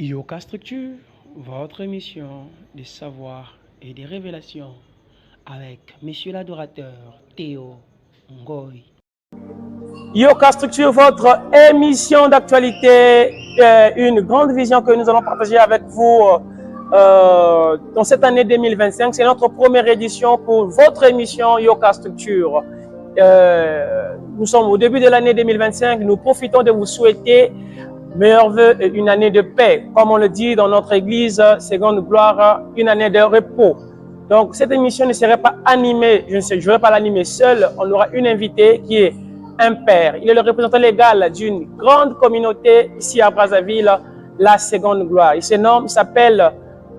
Yoka Structure, votre émission des savoirs et des révélations avec Monsieur l'adorateur Théo Ngoy. Yoka Structure, votre émission d'actualité, une grande vision que nous allons partager avec vous dans cette année 2025. C'est notre première édition pour votre émission Yoka Structure. Nous sommes au début de l'année 2025. Nous profitons de vous souhaiter meilleurs vœux et une année de paix. Comme on le dit dans notre église, seconde gloire, une année de repos. Donc, cette émission ne serait pas animée, je ne vais pas l'animer seul. On aura une invitée qui est un père. Il est le représentant légal d'une grande communauté ici à Brazzaville, la seconde gloire. Il s'appelle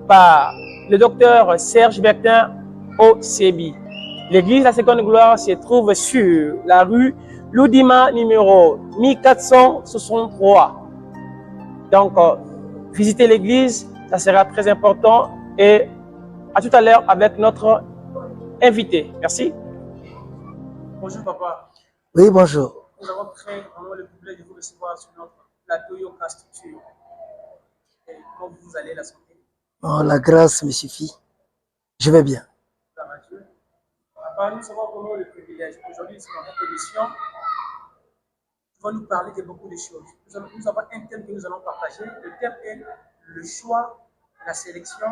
par le docteur Serge Bertin Osebi. L'église La Seconde Gloire se trouve sur la rue Loudima numéro 1463. Donc, visitez l'église, ça sera très important. Et à tout à l'heure avec notre invité. Merci. Bonjour papa. Oui, bonjour. Nous avons très vraiment le privilège de vous recevoir sur notre plateau Yoka Structure. Et comment vous allez, la santé? Oh, la grâce me suffit. Je vais bien. Papa, nous avons vraiment le privilège. Aujourd'hui, sur notre émission, nous allons nous parler de beaucoup de choses. Nous avons un thème que nous allons partager. Le thème est le choix, la sélection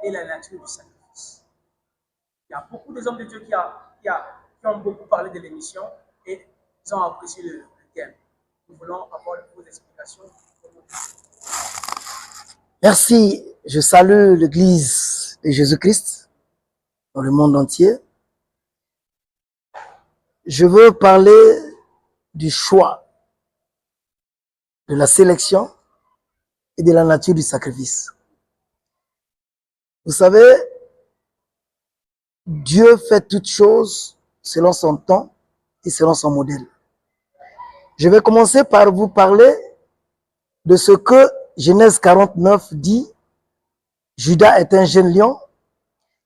et la nature du sacrifice. Il y a beaucoup d'hommes de Dieu qui ont beaucoup parlé de l'émission et ils ont apprécié le thème. Nous voulons avoir vos explications. Merci. Je salue l'Église de Jésus-Christ dans le monde entier. Je veux parler du choix, de la sélection et de la nature du sacrifice. Vous savez, Dieu fait toutes choses selon son temps et selon son modèle. Je vais commencer par vous parler de ce que Genèse 49 dit. Judas est un jeune lion.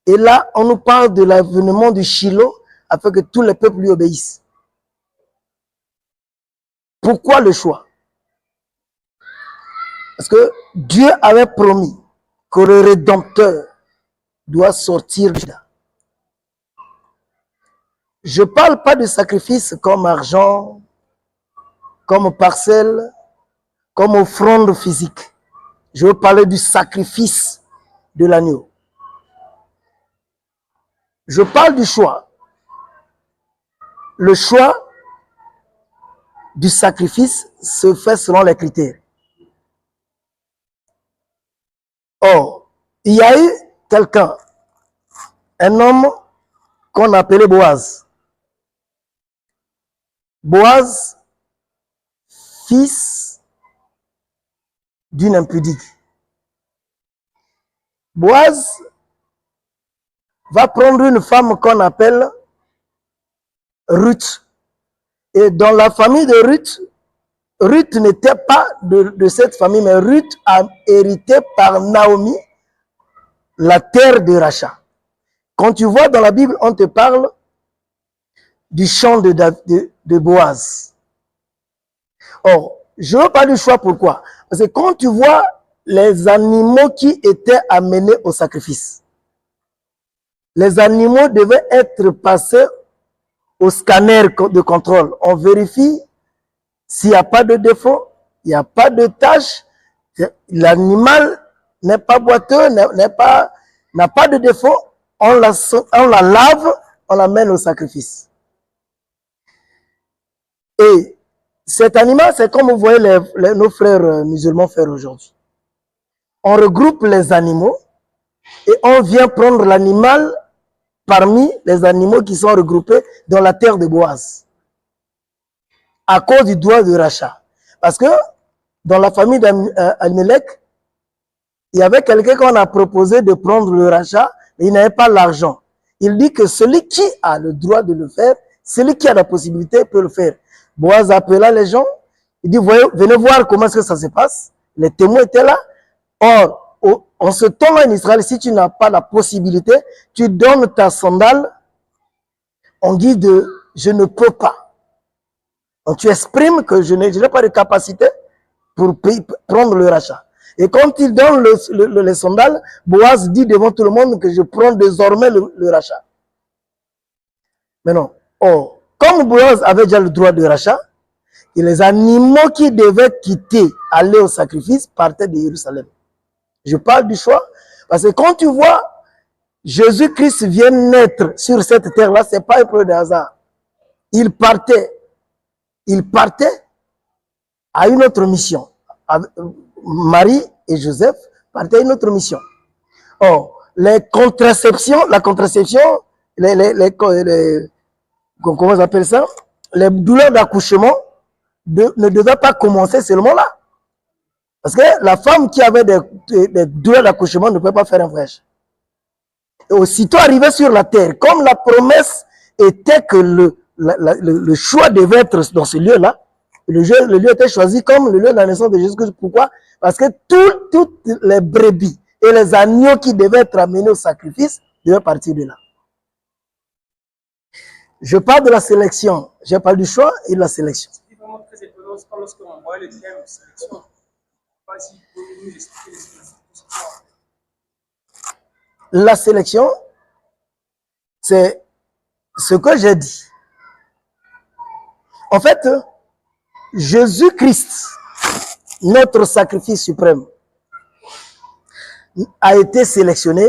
Et là, on nous parle de l'avènement du Shiloh afin que tous les peuples lui obéissent. Pourquoi le choix? Parce que Dieu avait promis que le Rédempteur doit sortir de Juda. Je ne parle pas de sacrifice comme argent, comme parcelle, comme offrande physique. Je veux parler du sacrifice de l'agneau. Je parle du choix. Le choix du sacrifice se fait selon les critères. Or, il y a eu quelqu'un, un homme qu'on appelait Boaz. Boaz, fils d'une impudique. Boaz va prendre une femme qu'on appelle Ruth. Et dans la famille de Ruth, Ruth n'était pas de cette famille, mais Ruth a hérité par Naomi la terre de rachat. Quand tu vois dans la Bible, on te parle du champ de Boaz. Or, je ne veux pas du choix, pourquoi? Parce que quand tu vois les animaux qui étaient amenés au sacrifice, les animaux devaient être passés au scanner de contrôle. On vérifie s'il n'y a pas de défaut, il n'y a pas de tâche, l'animal n'est pas boiteux, n'a pas de défaut, on la lave, on l'amène au sacrifice. Et cet animal, c'est comme vous voyez nos frères musulmans faire aujourd'hui. On regroupe les animaux et on vient prendre l'animal parmi les animaux qui sont regroupés dans la terre de Boaz. À cause du droit de rachat. Parce que dans la famille d'Abimelech, il y avait quelqu'un qu'on a proposé de prendre le rachat, mais il n'avait pas l'argent. Il dit que celui qui a le droit de le faire, celui qui a la possibilité peut le faire. Boaz appela les gens, il dit, venez voir comment est-ce que ça se passe. Les témoins étaient là. Or, en ce temps-là en Israël, si tu n'as pas la possibilité, tu donnes ta sandale en guise de « je ne peux pas ». Donc tu exprimes que je n'ai pas de capacité pour prendre le rachat. Et quand il donne les sandales, Boaz dit devant tout le monde que je prends désormais le rachat. Mais non. Oh, comme Boaz avait déjà le droit de rachat, et les animaux qui devaient quitter, aller au sacrifice, partaient de Jérusalem. Je parle du choix, parce que quand tu vois Jésus-Christ vient naître sur cette terre-là, ce n'est pas un peu de hasard. Il partait à une autre mission. Marie et Joseph partaient à une autre mission. Or, la contraception, comment on appelle ça? Les douleurs d'accouchement ne devaient pas commencer seulement là. Parce que la femme qui avait des douleurs d'accouchement ne pouvait pas faire un fraiche. Et aussitôt arrivé sur la terre, comme la promesse était que le choix devait être dans ce lieu-là, le lieu était choisi comme le lieu de la naissance de Jésus-Christ. Pourquoi? Parce que toutes les brebis et les agneaux qui devaient être amenés au sacrifice devaient partir de là. Je parle de la sélection. Je parle du choix et de la sélection. C'est vraiment très étonnant lorsqu'on voit le terme sélection. La sélection, c'est ce que j'ai dit. En fait, Jésus-Christ, notre sacrifice suprême, a été sélectionné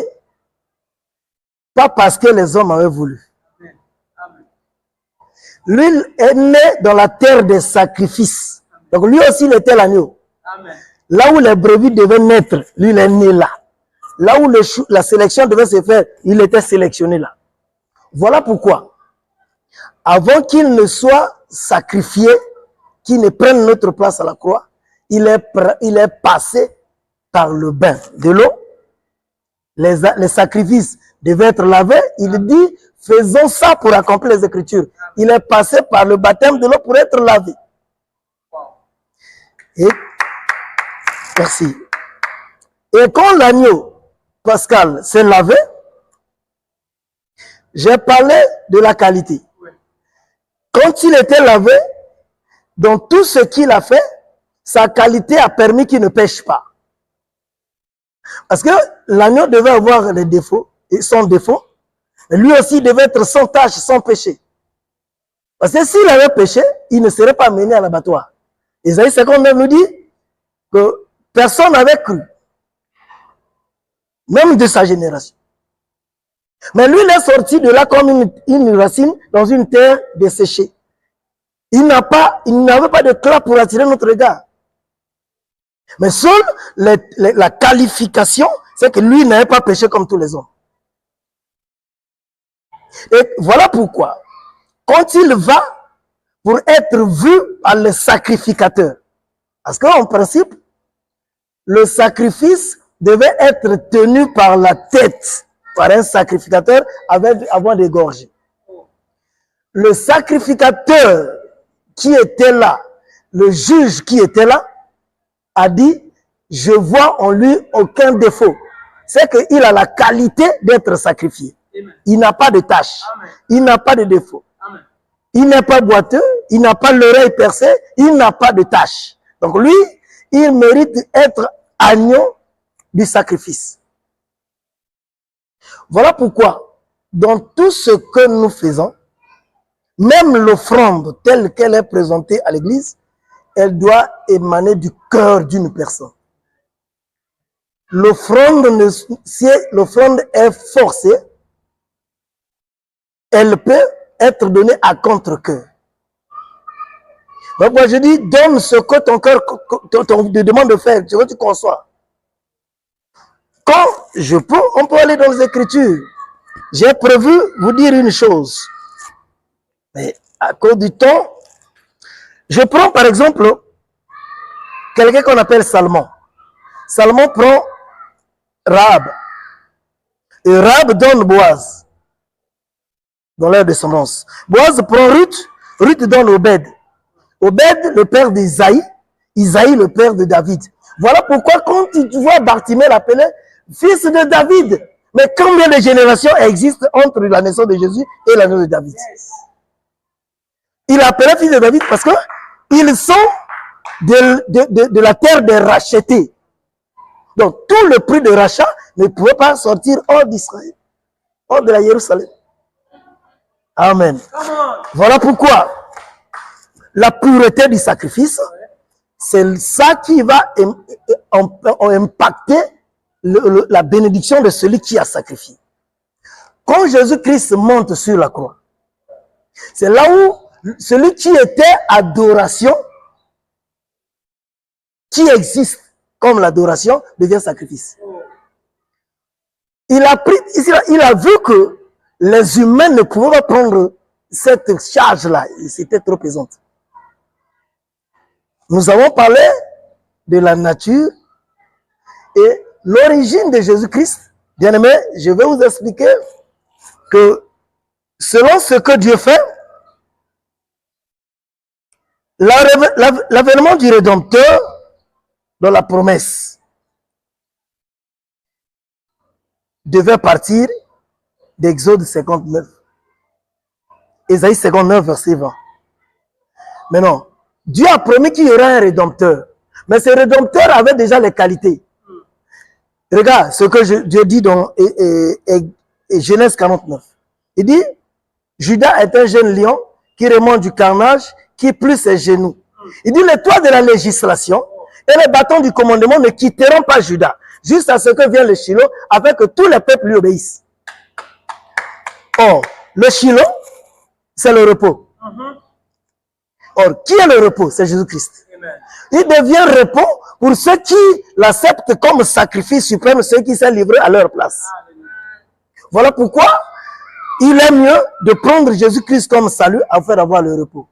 pas parce que les hommes avaient voulu. Lui est né dans la terre des sacrifices. Donc lui aussi, il était l'agneau. Là où les brebis devaient naître, lui, il est né là. Là où la sélection devait se faire, il était sélectionné là. Voilà pourquoi, avant qu'il ne soit sacrifié, qu'il ne prenne notre place à la croix, il est passé par le bain de l'eau. Les sacrifices devaient être lavés. Il dit, faisons ça pour accomplir les Écritures. Il est passé par le baptême de l'eau pour être lavé. Et, merci. Et quand l'agneau Pascal s'est lavé, j'ai parlé de la qualité. Quand il était lavé, dans tout ce qu'il a fait, sa qualité a permis qu'il ne pêche pas. Parce que l'agneau devait avoir des défauts, et son défaut, lui aussi devait être sans tâche, sans péché. Parce que s'il avait péché, il ne serait pas mené à l'abattoir. Isaïe 59 nous dit que personne n'avait cru, même de sa génération. Mais lui, il est sorti de là comme une racine dans une terre desséchée. Il n'avait pas de clap pour attirer notre regard. Mais seule la qualification, c'est que lui n'avait pas péché comme tous les hommes. Et voilà pourquoi, quand il va pour être vu par le sacrificateur, parce qu'en principe, le sacrifice devait être tenu par la tête, par un sacrificateur avant d'égorger. Le sacrificateur qui était là, le juge qui était là, a dit, je vois en lui aucun défaut. C'est qu'il a la qualité d'être sacrifié. Il n'a pas de tâche. Il n'a pas de défaut. Il n'est pas boiteux. Il n'a pas l'oreille percée. Il n'a pas de tâche. Donc lui, il mérite d'être agneau du sacrifice. Voilà pourquoi, dans tout ce que nous faisons, même l'offrande telle qu'elle est présentée à l'église, elle doit émaner du cœur d'une personne. L'offrande, si l'offrande est forcée, elle peut être donnée à contre-cœur. Donc moi je dis, donne ce que ton cœur te demande de faire, ce que tu conçois. Quand on peut aller dans les Écritures. J'ai prévu vous dire une chose. Mais à cause du temps, je prends par exemple quelqu'un qu'on appelle Salmon. Salmon prend Rahab. Et Rahab donne Boaz dans leur descendance. Boaz prend Ruth. Ruth donne Obed. Obed, le père d'Isaïe. Isaïe, le père de David. Voilà pourquoi quand tu vois Bartimée l'appeler fils de David. Mais combien de générations existent entre la naissance de Jésus et la naissance de David? Il appelait fils de David parce que ils sont de la terre des rachetés. Donc, tout le prix de rachat ne pouvait pas sortir hors d'Israël, hors de la Jérusalem. Amen. Voilà pourquoi la pureté du sacrifice, c'est ça qui va impacter la bénédiction de celui qui a sacrifié. Quand Jésus-Christ monte sur la croix, c'est là où celui qui était adoration, qui existe comme l'adoration, devient sacrifice. Il a vu que les humains ne pouvaient pas prendre cette charge-là. C'était trop pesante. Nous avons parlé de la nature et l'origine de Jésus-Christ. Bien aimé, je vais vous expliquer que selon ce que Dieu fait, l'avènement du Rédempteur dans la promesse devait partir d'Exode 59. Ésaïe 59, verset 20. Mais non, Dieu a promis qu'il y aurait un Rédempteur. Mais ce Rédempteur avait déjà les qualités. Regarde ce que Dieu dit dans Genèse 49. Il dit, Judas est un jeune lion qui remonte du carnage, qui plie ses genoux. Il dit, les toits de la législation et les bâtons du commandement ne quitteront pas Judas, jusqu'à ce que vienne le Shiloh, afin que tous les peuples lui obéissent. Or, le Shiloh, c'est le repos. Or, qui est le repos? C'est Jésus-Christ. Il devient repos pour ceux qui l'acceptent comme sacrifice suprême, ceux qui s'est livré à leur place. Voilà pourquoi il est mieux de prendre Jésus-Christ comme salut afin d'avoir le repos.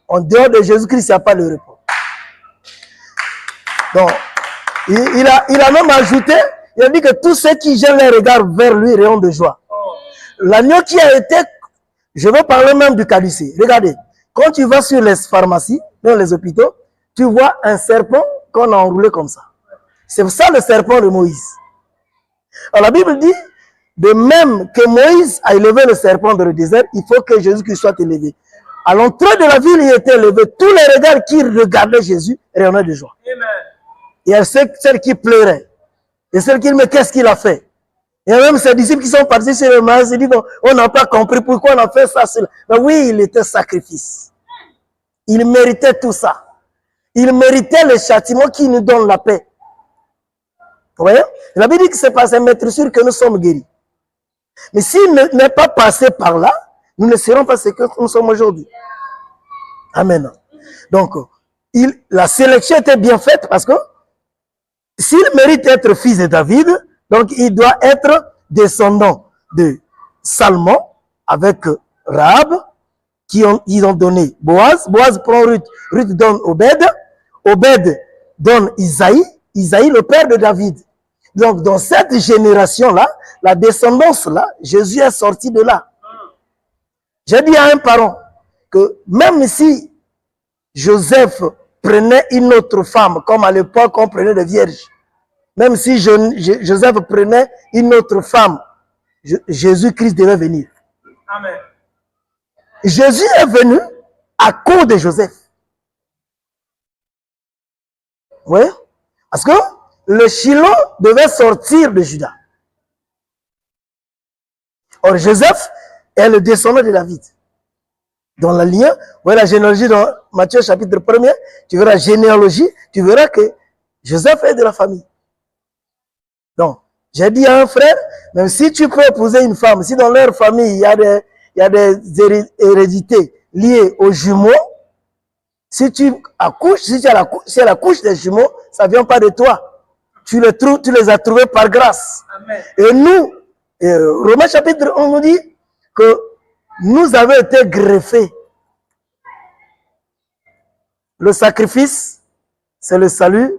En dehors de Jésus-Christ, il n'y a pas de repos. Donc, il a même ajouté, il a dit que tous ceux qui jettent les regards vers lui rayonnent de joie. L'agneau qui a été, je vais parler même du caducée. Regardez, quand tu vas sur les pharmacies, dans les hôpitaux, tu vois un serpent qu'on a enroulé comme ça. C'est ça le serpent de Moïse. Alors la Bible dit, de même que Moïse a élevé le serpent dans le désert, il faut que Jésus-Christ soit élevé. À l'entrée de la ville, il était élevé. Tous les regards qui regardaient Jésus rayonnaient de joie. Amen. Il y a celles qui pleuraient. Et celles qui disaient, mais qu'est-ce qu'il a fait? Il y a même ses disciples qui sont partis sur le marais, ils disent, on n'a pas compris pourquoi on a fait ça. Mais oui, il était sacrifice. Il méritait tout ça. Il méritait le châtiment qui nous donne la paix. Vous voyez? La Bible dit que c'est par ses maîtres sûrs que nous sommes guéris. Mais s'il n'est pas passé par là, nous ne serons pas ce que nous sommes aujourd'hui. Amen. Donc, la sélection était bien faite parce que s'il mérite d'être fils de David, donc il doit être descendant de Salmon avec Rahab, ils ont donné Boaz. Boaz prend Ruth. Ruth donne Obed. Obed donne Isaïe. Isaïe, le père de David. Donc, dans cette génération-là, la descendance-là, Jésus est sorti de là. J'ai dit à un parent que même si Joseph prenait une autre femme, comme à l'époque on prenait des vierges, même si Joseph prenait une autre femme, Jésus-Christ devait venir. Amen. Jésus est venu à cause de Joseph. Oui, parce que le Shiloh devait sortir de Judas. Or, Joseph est le descendant de David. Dans la lignée, vous voyez la généalogie dans Matthieu chapitre 1er, tu verras la généalogie, tu verras que Joseph est de la famille. Donc, j'ai dit à un frère, même si tu peux épouser une femme, si dans leur famille il y a des hérédités liées aux jumeaux, si tu accouches, si elle accouche des jumeaux, ça ne vient pas de toi. Tu les as trouvés par grâce. Amen. Et nous, Romains chapitre 1 nous dit que nous avons été greffés. Le sacrifice, c'est le salut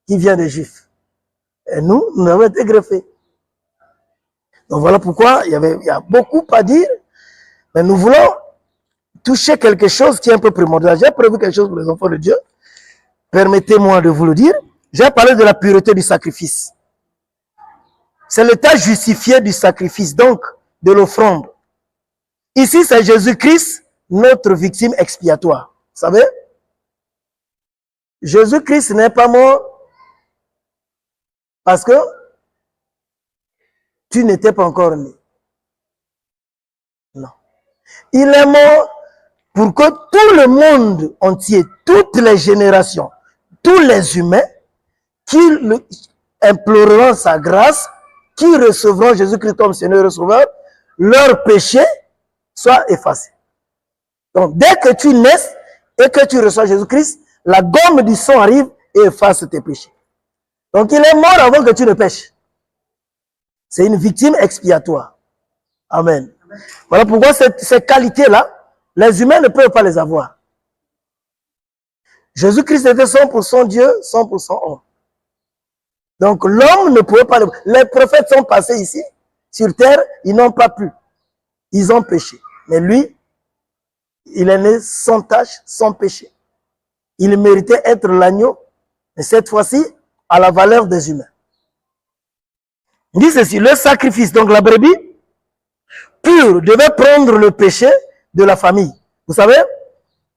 qui vient des Juifs. Et nous avons été greffés. Donc voilà pourquoi il y a beaucoup à dire, mais nous voulons toucher quelque chose qui est un peu primordial. J'ai prévu quelque chose pour les enfants de Dieu. Permettez-moi de vous le dire. J'ai parlé de la pureté du sacrifice. C'est l'état justifié du sacrifice, donc de l'offrande. Ici, c'est Jésus-Christ, notre victime expiatoire. Vous savez? Jésus-Christ n'est pas mort Parce que tu n'étais pas encore né. Non. Il est mort pour que tout le monde entier, toutes les générations, tous les humains qui imploreront sa grâce, qui recevront Jésus-Christ comme Seigneur et Sauveur, leurs péchés soient effacés. Donc, dès que tu nais et que tu reçois Jésus-Christ, la gomme du sang arrive et efface tes péchés. Donc, il est mort avant que tu ne pêches. C'est une victime expiatoire. Amen. Voilà pourquoi ces qualités-là, les humains ne peuvent pas les avoir. Jésus-Christ était 100% Dieu, 100% homme. Donc, l'homme ne pouvait pas... Les prophètes sont passés ici, sur terre, ils n'ont pas pu. Ils ont péché. Mais lui, il est né sans tache, sans péché. Il méritait être l'agneau, mais cette fois-ci, à la valeur des humains. Il dit ceci, le sacrifice, donc la brebis, pure, devait prendre le péché de la famille. Vous savez,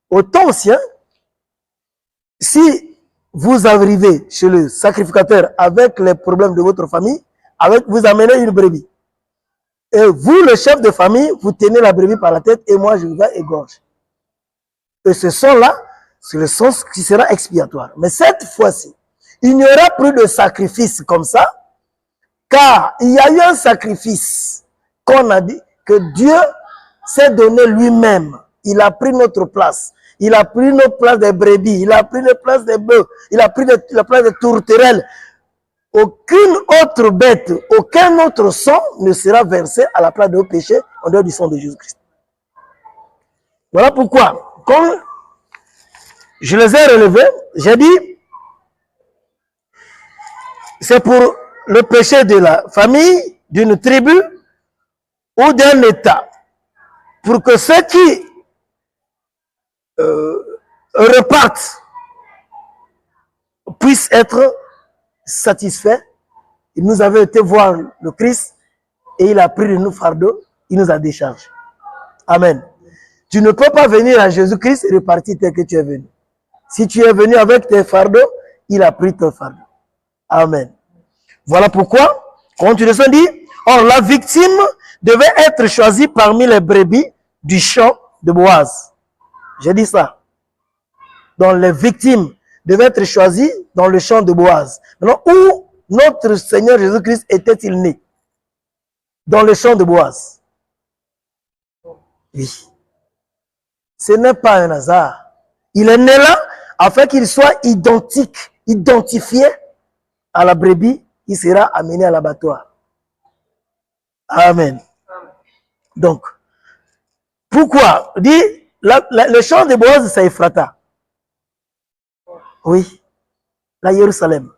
au temps ancien, si vous arrivez chez le sacrificateur avec les problèmes de votre famille, vous amenez une brebis. Et vous, le chef de famille, vous tenez la brebis par la tête et moi, je vais égorger. Et ce sang-là, c'est le sang qui sera expiatoire. Mais cette fois-ci, il n'y aura plus de sacrifice comme ça, car il y a eu un sacrifice qu'on a dit que Dieu s'est donné lui-même. Il a pris notre place. Il a pris notre place des brebis. Il a pris la place des bœufs. Il a pris la place des tourterelles. Aucune autre bête, aucun autre sang ne sera versé à la place de nos péchés en dehors du sang de Jésus-Christ. Voilà pourquoi, quand je les ai relevés, j'ai dit, c'est pour le péché de la famille, d'une tribu ou d'un État. Pour que ceux qui repartent puissent être satisfaits. Il nous avait été voir le Christ et il a pris de nous fardeaux, il nous a déchargé. Amen. Tu ne peux pas venir à Jésus-Christ et repartir tel que tu es venu. Si tu es venu avec tes fardeaux, il a pris ton fardeau. Amen. Voilà pourquoi, quand tu le dit, or la victime devait être choisie parmi les brebis du champ de Boaz. J'ai dit ça. Donc les victimes devaient être choisies dans le champ de Boaz. Maintenant, où notre Seigneur Jésus-Christ était-il né? Dans le champ de Boaz. Oui. Ce n'est pas un hasard. Il est né là afin qu'il soit identifié à la brebis qui sera amenée à l'abattoir. Amen. Donc, pourquoi? Dit, le champ de Boaz, c'est Ephrata. Oui. La Jérusalem.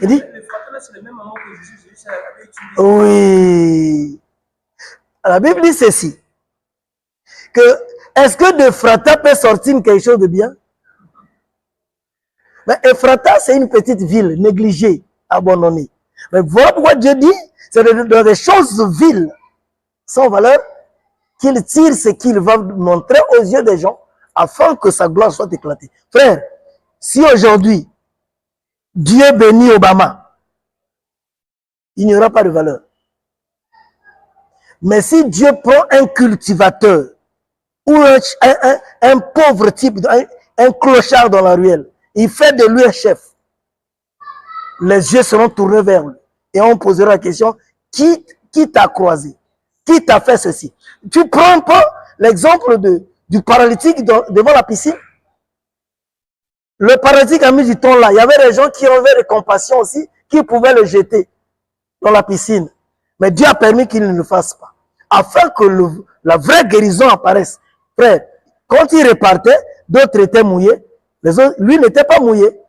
Il dit? Oui. La Bible dit ceci. Que, est-ce que d'Ephrata peut sortir quelque chose de bien? Mais Ephrata, c'est une petite ville négligée, abandonnée. Mais voilà pourquoi Dieu dit, c'est dans des choses viles, sans valeur, qu'il tire ce qu'il va montrer aux yeux des gens, afin que sa gloire soit éclatée. Frère, si aujourd'hui, Dieu bénit Obama, il n'y aura pas de valeur. Mais si Dieu prend un cultivateur, ou un pauvre type, un clochard dans la ruelle, il fait de lui un chef, les yeux seront tournés vers lui. Et on posera la question, qui t'a croisé? Qui t'a fait ceci? Tu prends pas l'exemple du paralytique devant la piscine? Le paralytique a mis du temps là. Il y avait des gens qui avaient de compassion aussi, qui pouvaient le jeter dans la piscine. Mais Dieu a permis qu'il ne le fasse pas. Afin que la vraie guérison apparaisse. Frère, quand il repartait, d'autres étaient mouillés. Les autres, lui n'était pas mouillé.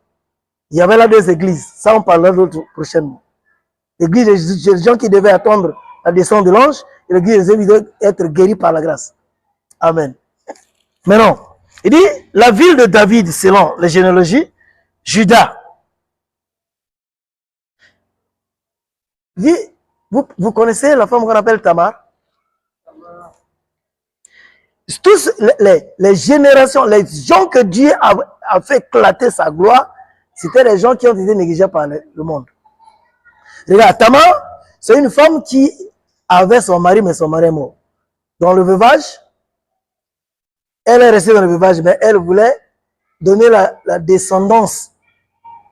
Il y avait là des églises. Ça, on parlera d'autres prochainement. L'église des gens qui devaient attendre la descente de l'ange. Et l'église devait être guérie par la grâce. Amen. Maintenant, il dit, la ville de David, selon les généalogies, Juda. Il dit, vous connaissez la femme qu'on appelle Tamar? Tous les générations, les gens que Dieu a fait éclater sa gloire, c'était les gens qui ont été négligés par le monde. Regarde, Tamar, c'est une femme qui avait son mari, mais son mari est mort. Dans le veuvage, elle est restée dans le veuvage, mais elle voulait donner la descendance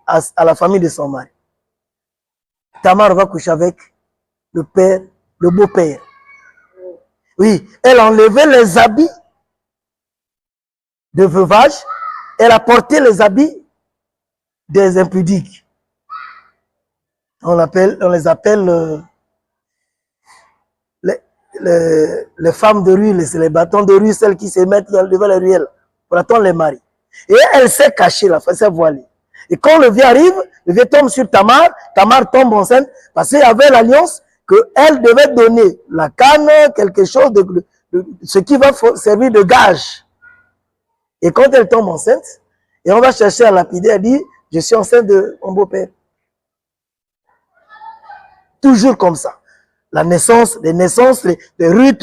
à la famille de son mari. Tamar va coucher avec le père, le beau-père. Oui, elle a enlevé les habits de veuvage, elle a porté les habits des impudiques. On les appelle les femmes de rue, les bâtons de rue, celles qui se mettent devant les ruelles pour attendre les maris. Et elle s'est cachée, elle s'est voilée. Et quand le vieux arrive, le vieux tombe sur Tamar, Tamar tombe enceinte, parce qu'il y avait l'alliance qu'elle devait donner la canne, quelque chose, ce qui va servir de gage. Et quand elle tombe enceinte, et on va chercher à lapider, elle dit, je suis enceinte de mon beau-père. Toujours comme ça. La naissance, les naissances, les Ruth,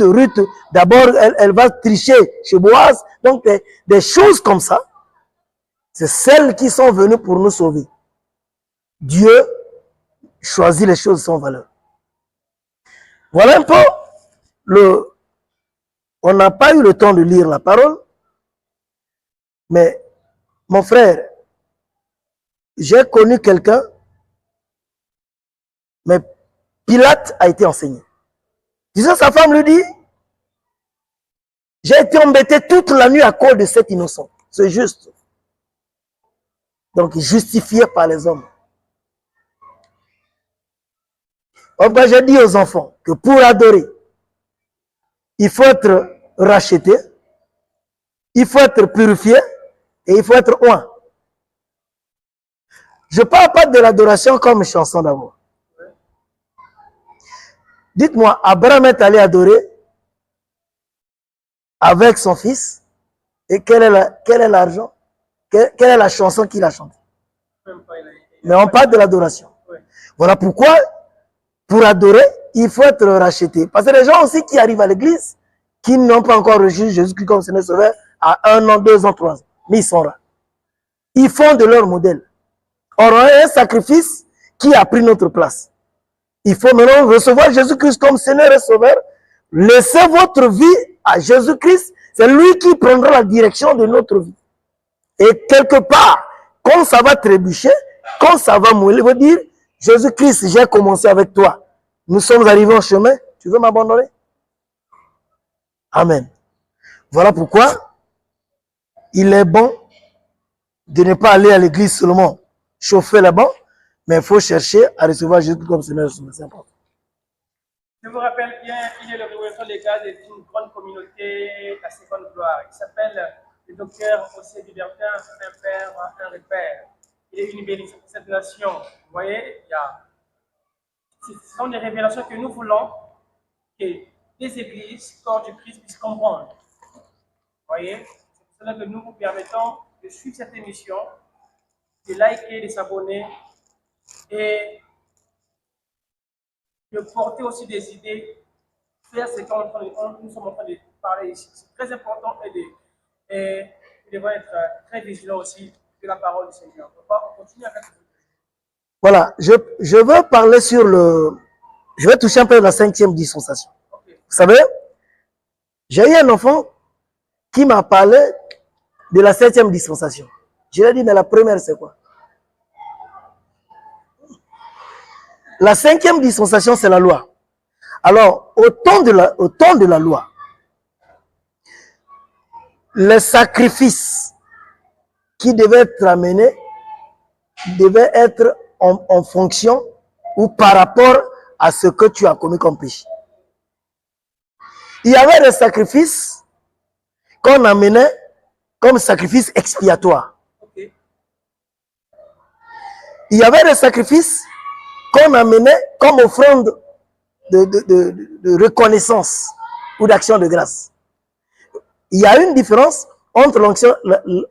d'abord, elle va tricher chez Boaz. Donc, des choses comme ça, c'est celles qui sont venues pour nous sauver. Dieu choisit les choses sans valeur. Voilà un peu on n'a pas eu le temps de lire la parole, mais mon frère, j'ai connu quelqu'un, mais Pilate a été enseigné. Disant, sa femme lui dit, j'ai été embêté toute la nuit à cause de cet innocent. C'est juste. Donc, justifié par les hommes. Enfin, j'ai dit aux enfants que pour adorer, il faut être racheté, il faut être purifié et il faut être oint. Je ne parle pas de l'adoration comme chanson d'amour. Dites-moi, Abraham est allé adorer avec son fils et quel est l'argent? Quelle est la chanson qu'il a chantée? Mais on parle de l'adoration. Voilà pourquoi, pour adorer, il faut être racheté. Parce que les gens aussi qui arrivent à l'église, qui n'ont pas encore reçu Jésus-Christ comme Seigneur Sauveur, à 1 an, 2 ans, 3 ans, mais ils sont là. Ils font de leur modèle. Or, un sacrifice qui a pris notre place. Il faut maintenant recevoir Jésus-Christ comme Seigneur et Sauveur. Laissez votre vie à Jésus-Christ. C'est lui qui prendra la direction de notre vie. Et quelque part, quand ça va trébucher, quand ça va mourir, il veut dire, Jésus-Christ, j'ai commencé avec toi. Nous sommes arrivés au chemin. Tu veux m'abandonner? Amen. Voilà pourquoi il est bon de ne pas aller à l'église seulement chauffer les bancs, mais il faut chercher à recevoir Jésus comme Seigneur. C'est important. Je vous rappelle bien, il est le représentant légal d'une grande communauté, la Seconde Gloire. Il s'appelle le docteur José Libertin, un père, un repère. Il est une bénédiction pour cette nation. Vous voyez, ce sont des révélations que nous voulons que les églises, corps du Christ, puissent comprendre. Vous voyez, c'est pour cela que nous vous permettons de suivre cette émission, de liker, de s'abonner et de porter aussi des idées, faire ce que nous sommes en train de parler ici. C'est très important et nous devons être très vigilants aussi de la parole du Seigneur. On continue avec ça. Voilà, je veux parler sur je vais toucher un peu la 5e dispensation. Okay. Vous savez, j'ai eu un enfant qui m'a parlé de la 7e dispensation. Je lui ai dit, mais la première, c'est quoi? La 5e dispensation, c'est la loi. Alors, au temps de la loi, les sacrifices qui devaient être amenés devaient être en fonction ou par rapport à ce que tu as commis comme péché. Il y avait des sacrifices qu'on amenait comme sacrifice expiatoire. Okay. Il y avait des sacrifices qu'on amenait comme offrande de reconnaissance ou d'action de grâce. Il y a une différence entre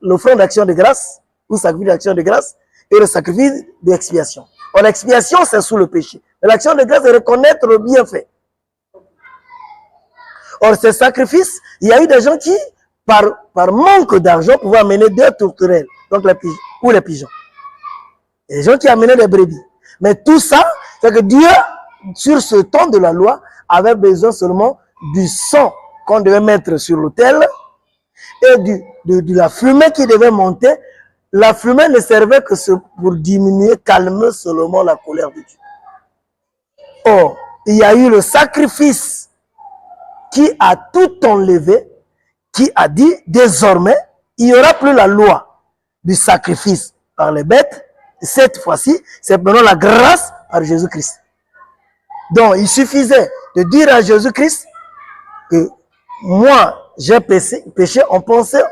l'offrande d'action de grâce ou sacrifice d'action de grâce et le sacrifice d'expiation. L'expiation, c'est sous le péché. Mais l'action de grâce, c'est reconnaître le bienfait. Or, ces sacrifices, il y a eu des gens qui, par manque d'argent, pouvaient amener des tourterelles, donc les pigeons, ou les pigeons. Il y a des gens qui amenaient des brebis. Mais tout ça, C'est que Dieu, sur ce temps de la loi, avait besoin seulement du sang qu'on devait mettre sur l'autel et de la fumée qui devait monter. La fumée ne servait que pour diminuer, calmer seulement la colère de Dieu. Or, il y a eu le sacrifice qui a tout enlevé, qui a dit désormais, il n'y aura plus la loi du sacrifice par les bêtes. Cette fois-ci, c'est maintenant la grâce par Jésus-Christ. Donc, il suffisait de dire à Jésus-Christ que moi, j'ai péché, on pensait,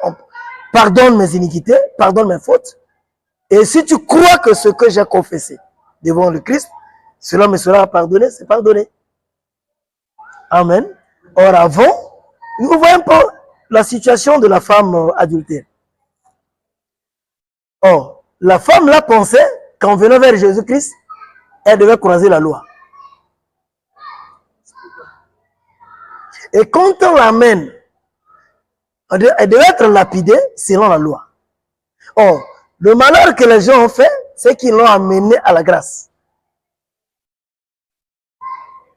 pardonne mes iniquités, pardonne mes fautes. Et si tu crois que ce que j'ai confessé devant le Christ, cela me sera pardonné, c'est pardonné. Amen. Or, avant, vous voyez un peu la situation de la femme adultère. Or, la femme là pensait qu'en venant vers Jésus-Christ, elle devait croiser la loi. Et quand on l'amène, elle devait être lapidée selon la loi. Or, le malheur que les gens ont fait, c'est qu'ils l'ont amenée à la grâce.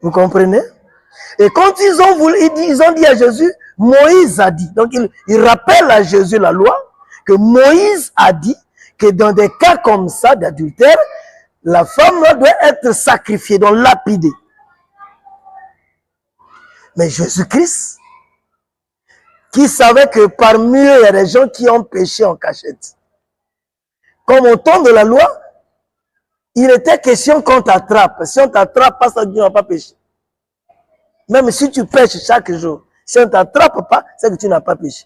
Vous comprenez? Et quand ils ont dit à Jésus, Moïse a dit. Donc, il rappelle à Jésus la loi, que Moïse a dit que dans des cas comme ça d'adultère, la femme doit être sacrifiée, donc lapidée. Mais Jésus-Christ, qui savait que parmi eux, il y a des gens qui ont péché en cachette. Comme au temps de la loi, il était question qu'on t'attrape. Si on t'attrape pas, ça ne va pas pécher. Même si tu pêches chaque jour, si on ne t'attrape pas, c'est que tu n'as pas péché.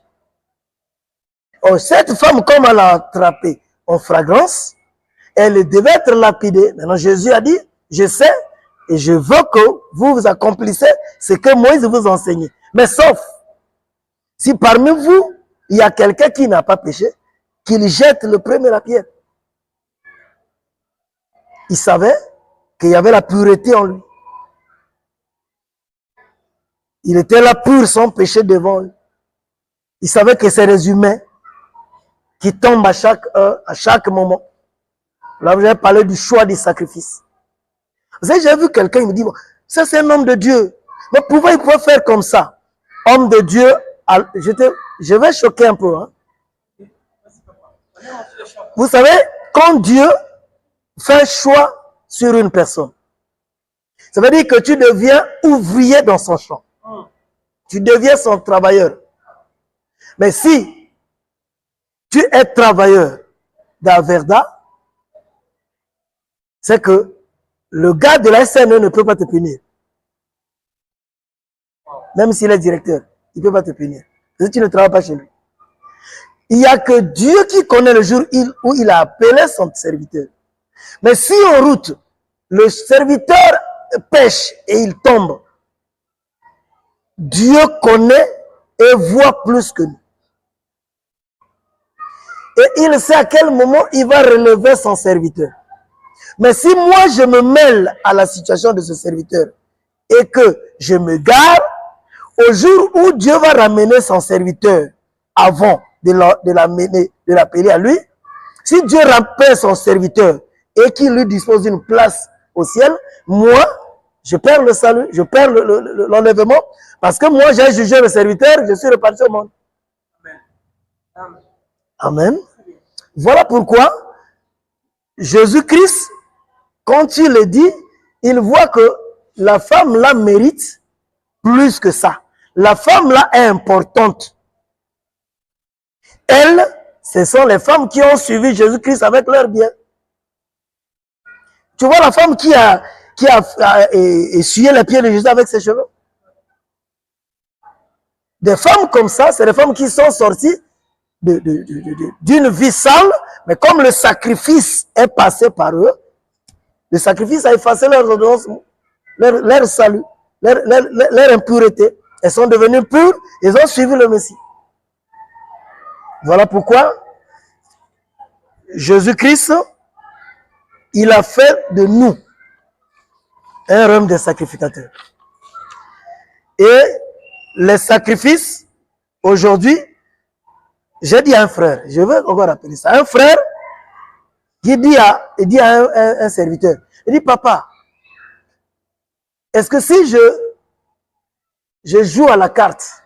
Or, cette femme, comme elle l'a attrapée en fragrance, elle devait être lapidée. Maintenant, Jésus a dit, je sais, et je veux que vous accomplissez ce que Moïse vous enseignait. Mais sauf, si parmi vous, il y a quelqu'un qui n'a pas péché, qu'il jette le premier la pierre. Il savait qu'il y avait la pureté en lui. Il était là pur sans péché devant lui. Il savait que c'est les humains qui tombent à chaque moment. Là, vous avez parlé du choix des sacrifices. Vous savez, j'ai vu quelqu'un, il me dit, bon, ça c'est un homme de Dieu. Mais pourquoi il peut faire comme ça? Homme de Dieu, je vais choquer un peu. Hein. Vous savez, quand Dieu fait un choix sur une personne, ça veut dire que tu deviens ouvrier dans son champ. Tu deviens son travailleur. Mais si tu es travailleur d'Averda, c'est que le gars de la SNE ne peut pas te punir. Même s'il est directeur, il ne peut pas te punir. Parce que tu ne travailles pas chez lui. Il n'y a que Dieu qui connaît le jour où il a appelé son serviteur. Mais si en route, le serviteur pêche et il tombe, Dieu connaît et voit plus que nous. Et il sait à quel moment il va relever son serviteur. Mais si moi je me mêle à la situation de ce serviteur et que je me gare, au jour où Dieu va ramener son serviteur avant de l'appeler à lui, si Dieu rappelle son serviteur et qu'il lui dispose d'une place au ciel, moi, je perds le salut, je perds l'enlèvement, parce que moi j'ai jugé le serviteur, je suis reparti au monde. Amen. Amen. Voilà pourquoi Jésus-Christ, quand il le dit, il voit que la femme là mérite plus que ça. La femme là est importante. Elles, ce sont les femmes qui ont suivi Jésus-Christ avec leur bien. Tu vois la femme qui a essuyé les pieds de Jésus avec ses cheveux. Des femmes comme ça, c'est des femmes qui sont sorties d'une vie sale, mais comme le sacrifice est passé par eux, le sacrifice a effacé leur salut, leur impureté. Elles sont devenues pures, elles ont suivi le Messie. Voilà pourquoi Jésus-Christ, il a fait de nous un rhume de sacrificateurs. Et les sacrifices, aujourd'hui, j'ai dit à un frère, je veux encore rappeler ça, un frère qui dit à un serviteur, il dit, papa, Est-ce que si je joue à la carte,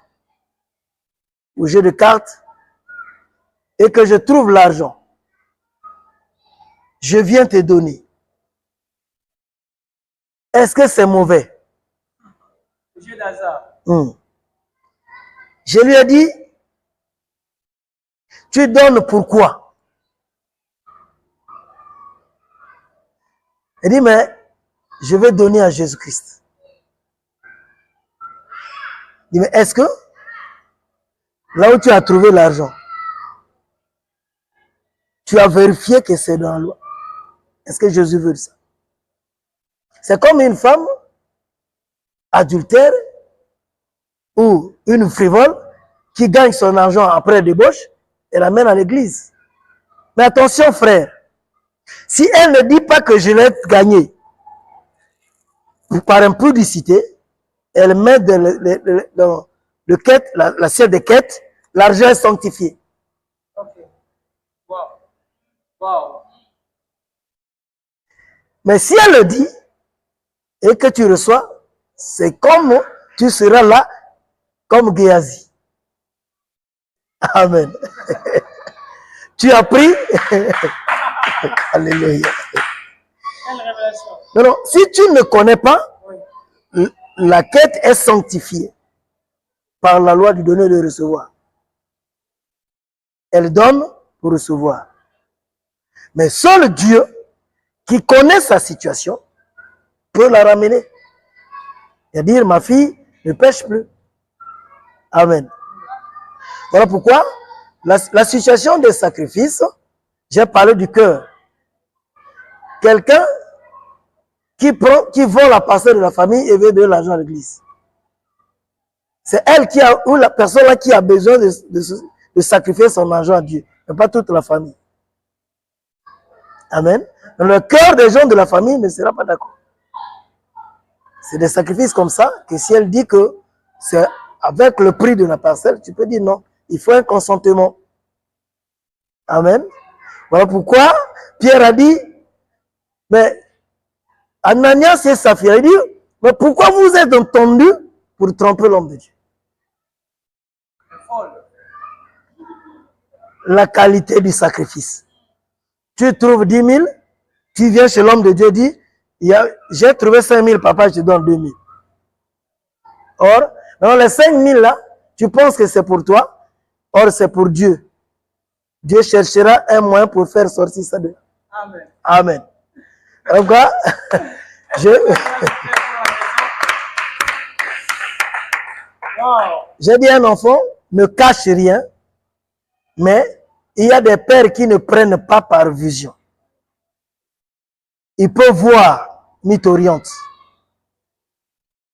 au jeu de cartes, et que je trouve l'argent, je viens te donner, est-ce que c'est mauvais? Jeu d'hasard. Je lui ai dit, tu donnes pourquoi? Il dit, mais je vais donner à Jésus-Christ. Il dit, mais est-ce que là où tu as trouvé l'argent, tu as vérifié que c'est dans la loi? Est-ce que Jésus veut ça? C'est comme une femme adultère ou une frivole qui gagne son argent après débauche et l'amène à l'église. Mais attention frère, si elle ne dit pas que je l'ai gagné par impudicité, elle met dans l'assiette de quête, l'argent est sanctifié. Ok. Wow. Wow. Mais si elle le dit et que tu reçois, c'est comme tu seras là comme Géasi. Amen. Tu as pris. Alléluia. Quelle révélation. Non, si tu ne connais pas, la quête est sanctifiée par la loi du donner et de recevoir. Elle donne pour recevoir. Mais seul Dieu qui connaît sa situation peut la ramener. Et dire, ma fille ne pêche plus. Amen. Voilà pourquoi la situation des sacrifices, j'ai parlé du cœur. Quelqu'un qui vole la parcelle de la famille et veut donner l'argent à l'église. C'est elle ou la personne là qui a besoin de sacrifier son argent à Dieu, mais pas toute la famille. Amen. Dans le cœur des gens de la famille ne sera pas d'accord. C'est des sacrifices comme ça que si elle dit que c'est avec le prix de la parcelle, tu peux dire non. Il faut un consentement. Amen. Voilà pourquoi Pierre a dit, mais Ananias et Saphira, il dit, mais pourquoi vous êtes entendus pour tromper l'homme de Dieu? La qualité du sacrifice. Tu trouves 10 000, tu viens chez l'homme de Dieu, dit, j'ai trouvé 5 000, papa, je te donne 2 000. Or, dans les 5 000 là, tu penses que c'est pour toi, or c'est pour Dieu. Dieu cherchera un moyen pour faire sortir ça de. Amen. Amen. Donc, j'ai dit à un enfant, ne cache rien, mais il y a des pères qui ne prennent pas par vision. Ils peuvent voir, mais t'orientent.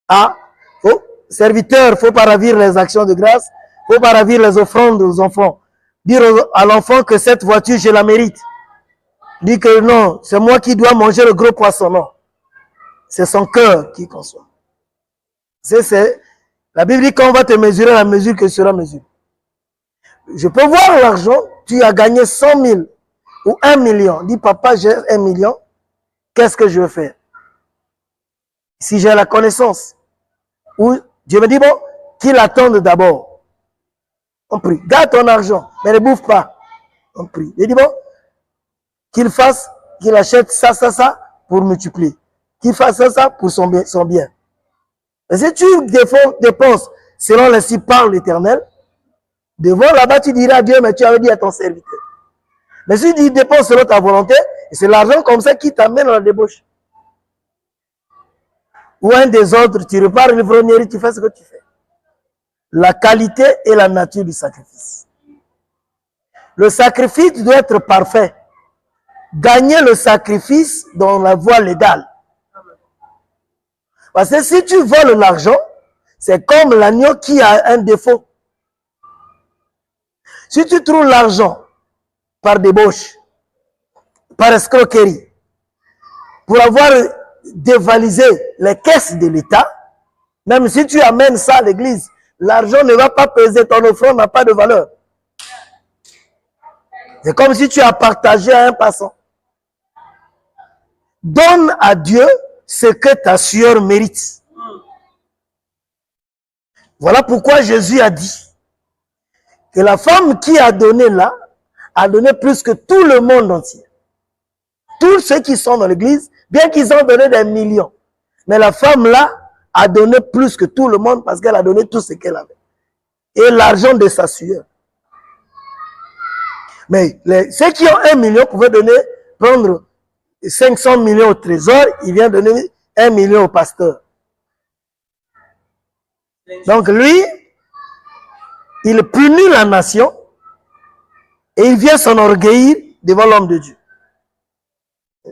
Ah, oh, serviteur, il ne faut pas ravir les actions de grâce, il ne faut pas ravir les offrandes aux enfants. Dire à l'enfant que cette voiture, je la mérite. Dit que non, c'est moi qui dois manger le gros poisson. Non. C'est son cœur qui conçoit. La Bible dit qu'on va te mesurer la mesure que sera mesurée. Je peux voir l'argent, tu as gagné 100 000 ou 1 million. Dis papa, j'ai 1 million, qu'est-ce que je veux faire? Si j'ai la connaissance, ou Dieu me dit bon, qu'il attende d'abord. On prie, garde ton argent, mais ne bouffe pas. On prie. Il dit bon, qu'il fasse, qu'il achète ça pour multiplier. Qu'il fasse ça pour son bien. Et si tu dépenses selon l'ainsi parle l'Éternel, devant là-bas tu diras à Dieu, mais tu avais dit à ton serviteur. Mais si tu dépenses selon ta volonté, c'est l'argent comme ça qui t'amène à la débauche. Ou un désordre, tu repars à l'ivrognerie, tu fais ce que tu fais. La qualité et la nature du sacrifice. Le sacrifice doit être parfait. Gagner le sacrifice dans la voie légale. Parce que si tu voles l'argent, c'est comme l'agneau qui a un défaut. Si tu trouves l'argent par débauche, par escroquerie, pour avoir dévalisé les caisses de l'État, même si tu amènes ça à l'église, l'argent ne va pas peser, ton offrande n'a pas de valeur. C'est comme si tu as partagé à un passant. Donne à Dieu ce que ta sueur mérite. Voilà pourquoi Jésus a dit que la femme qui a donné là, a donné plus que tout le monde entier. Tous ceux qui sont dans l'église, bien qu'ils ont donné des millions. Mais la femme là a donné plus que tout le monde parce qu'elle a donné tout ce qu'elle avait. Et l'argent de sa sueur. Mais ceux qui ont 1 million pouvaient prendre 500 millions au trésor, il vient donner 1 million au pasteur. Donc lui, il punit la nation et il vient s'enorgueillir devant l'homme de Dieu.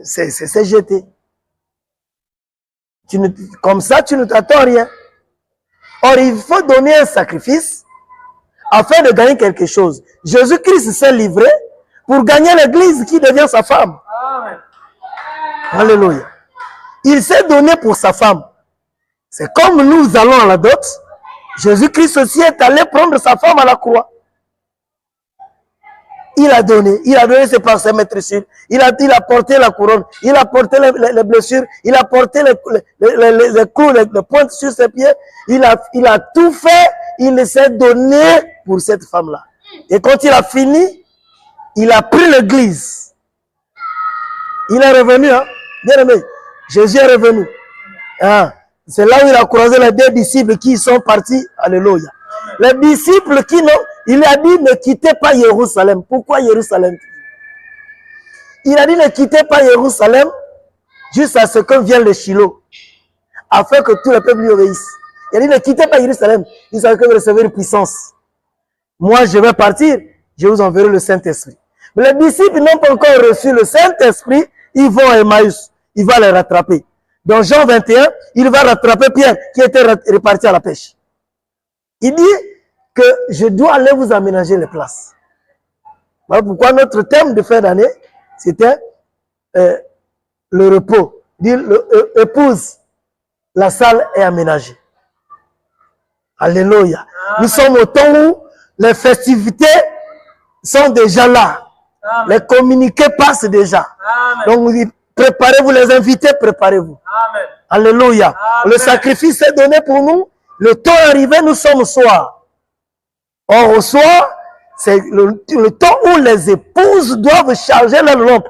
C'est jeté. Comme ça, tu ne t'attends rien. Or, il faut donner un sacrifice afin de gagner quelque chose. Jésus-Christ s'est livré pour gagner l'église qui devient sa femme. Amen. Alléluia. Il s'est donné pour sa femme. C'est comme nous allons à la dot. Jésus-Christ aussi est allé prendre sa femme à la croix. Il a donné ses pensées maîtrisées. Il a porté la couronne. Il a porté les blessures. Il a porté les coups, les pointes sur ses pieds. Il a tout fait. Il s'est donné pour cette femme-là. Et quand il a fini, il a pris l'église. Il est revenu, hein? Bien aimé. Jésus est revenu. Hein? C'est là où il a croisé les 2 disciples qui sont partis. Alléluia. Les disciples il a dit ne quittez pas Jérusalem. Pourquoi Jérusalem? Il a dit ne quittez pas Jérusalem jusqu'à ce que vienne le Shiloh, afin que tout le peuple lui obéisse. Il a dit ne quittez pas Jérusalem jusqu'à ce que vous recevez une puissance. Moi je vais partir, je vous enverrai le Saint-Esprit. Mais les disciples n'ont pas encore reçu le Saint-Esprit, ils vont à Emmaüs, il va les rattraper. Dans Jean 21, il va rattraper Pierre qui était reparti à la pêche. Il dit que je dois aller vous aménager les places. Voilà pourquoi notre thème de fin d'année, c'était le repos. Dire épouse, la salle est aménagée. Alléluia. Amen. Nous sommes au temps où les festivités sont déjà là. Amen. Les communiqués passent déjà. Amen. Donc préparez-vous, les invités, préparez-vous. Alléluia. Amen. Le sacrifice est donné pour nous. Le temps est arrivé, nous sommes au soir. Or, au soir, c'est le temps où les épouses doivent charger leur lampe.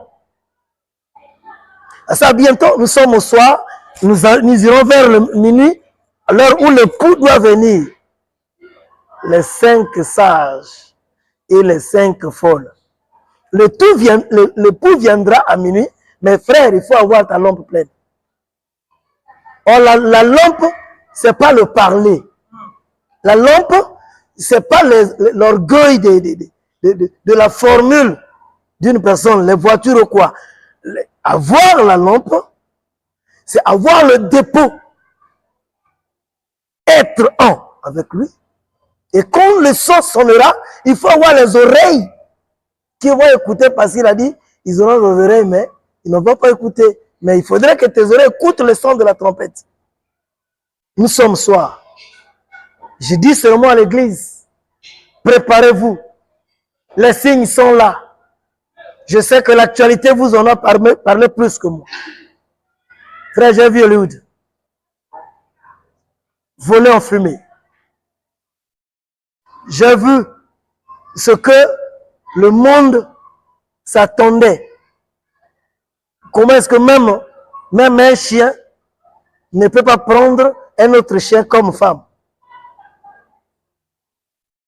À ça, bientôt, nous sommes au soir, nous irons vers le minuit, à l'heure où l'époux doit venir. Les 5 sages et les 5 folles. L'époux viendra à minuit, mais frère, il faut avoir ta lampe pleine. Or, la lampe, c'est pas le parler. La lampe, c'est pas l'orgueil de la formule d'une personne, les voitures ou quoi. Avoir la lampe, c'est avoir le dépôt. Être un avec lui. Et quand le son sonnera, il faut avoir les oreilles qui vont écouter parce qu'il a dit, ils auront les oreilles, mais ils ne vont pas écouter. Mais il faudrait que tes oreilles écoutent le son de la trompette. Nous sommes soir. Je dis seulement à l'église, préparez-vous. Les signes sont là. Je sais que l'actualité vous en a parlé plus que moi. Frère, j'ai vu Hollywood. Voler en fumée. J'ai vu ce que le monde s'attendait. Comment est-ce que même un chien ne peut pas prendre un autre chien comme femme?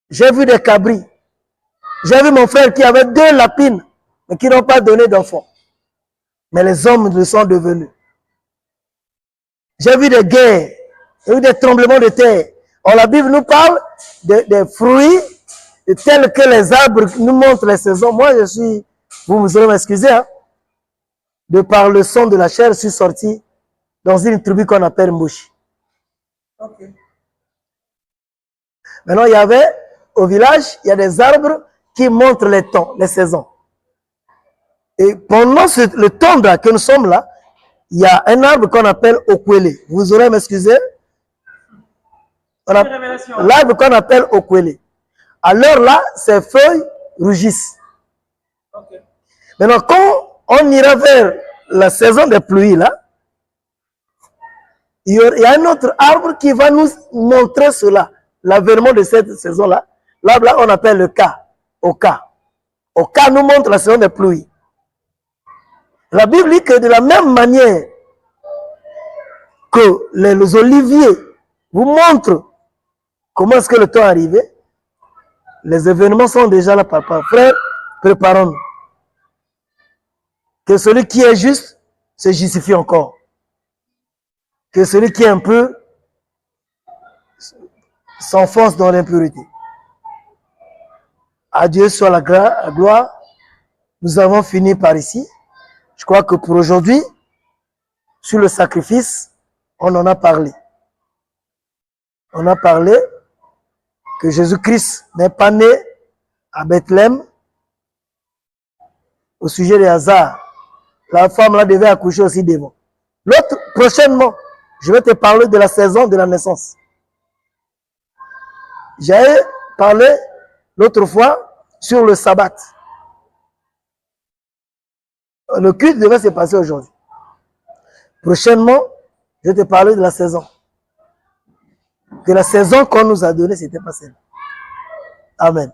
J'ai vu des cabris. J'ai vu mon frère qui avait 2 lapines, mais qui n'ont pas donné d'enfants. Mais les hommes le sont devenus. J'ai vu des guerres. J'ai vu des tremblements de terre. Or, la Bible nous parle des fruits tels que les arbres nous montrent les saisons. Moi, vous allez m'excuser, hein, de par le son de la chair, je suis sorti dans une tribu qu'on appelle Mouchi. Okay. Maintenant, au village, il y a des arbres qui montrent les temps, les saisons. Et pendant le temps que nous sommes là, il y a un arbre qu'on appelle Okwele. Vous aurez m'excuser. L'arbre qu'on appelle Okwele. Alors là, ses feuilles rougissent. Okay. Maintenant, quand on ira vers la saison des pluies, là, il y a un autre arbre qui va nous montrer cela. l'avènement de cette saison-là, là, on appelle le cas. Oka. Oka nous montre la saison des pluies. La Bible dit que de la même manière que les oliviers vous montrent comment est-ce que le temps est arrivé, les événements sont déjà là, papa. Frère, préparons-nous. Que celui qui est juste se justifie encore. Que celui qui est un peu s'enfonce dans l'impurité. À Dieu soit la gloire. Nous avons fini par ici. Je crois que pour aujourd'hui, sur le sacrifice, on en a parlé. On a parlé que Jésus-Christ n'est pas né à Bethléem. Au sujet des hasards, la femme là devait accoucher aussi devant. L'autre, prochainement, je vais te parler de la saison de la naissance. J'avais parlé l'autre fois sur le sabbat. Le culte devait se passer aujourd'hui. Prochainement, je vais te parler de la saison. Que la saison qu'on nous a donnée, c'était pas celle. Amen.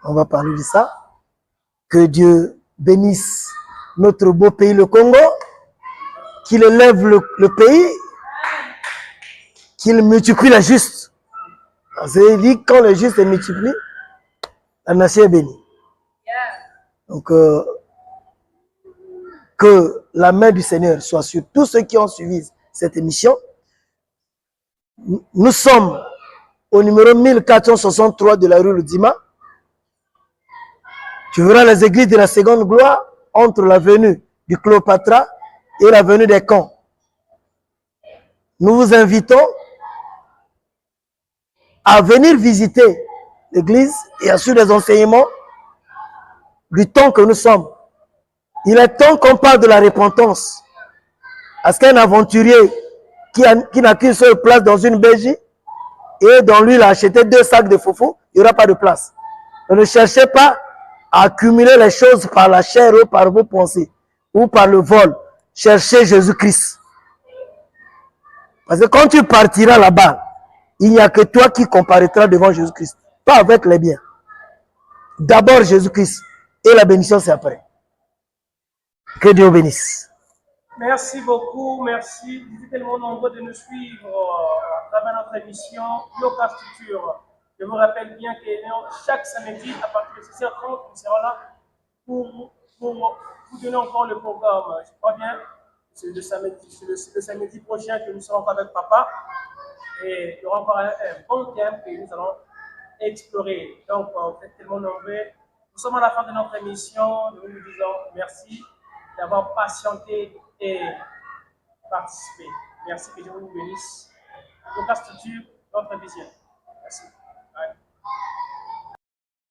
On va parler de ça. Que Dieu bénisse notre beau pays, le Congo. Qu'il élève le pays. Qu'il multiplie la juste. C'est dit quand le juste est multiplié, la nation est bénie. Donc, que la main du Seigneur soit sur tous ceux qui ont suivi cette émission. Nous sommes au numéro 1463 de la rue Ludima. Tu verras les églises de la seconde gloire entre l'avenue du Cléopâtre et l'avenue des Camps. Nous vous invitons à venir visiter l'église et à suivre les enseignements du temps que nous sommes. Il est temps qu'on parle de la repentance. Est-ce qu'un aventurier qui n'a qu'une seule place dans une bergerie et dans lui il a acheté 2 sacs de foufou, il n'y aura pas de place. Ne cherchez pas à accumuler les choses par la chair ou par vos pensées ou par le vol. Cherchez Jésus-Christ. Parce que quand tu partiras là-bas, il n'y a que toi qui comparaîtras devant Jésus-Christ. Pas avec les biens. D'abord Jésus-Christ. Et la bénédiction c'est après. Que Dieu bénisse. Merci beaucoup, merci. Vous êtes tellement nombreux de nous suivre à travers notre émission Yoka Structure. Je vous rappelle bien que chaque samedi, à partir de 6h30, nous serons là pour vous donner encore le programme. Je crois bien, c'est le samedi prochain que nous serons encore avec papa. Et il y aura encore un bon thème que nous allons explorer. Donc, vous êtes tellement nombreux. Nous sommes à la fin de notre émission. Nous vous disons merci d'avoir patienté et participé. Merci, que Dieu vous bénisse. Donc, la structure, notre vision. Merci.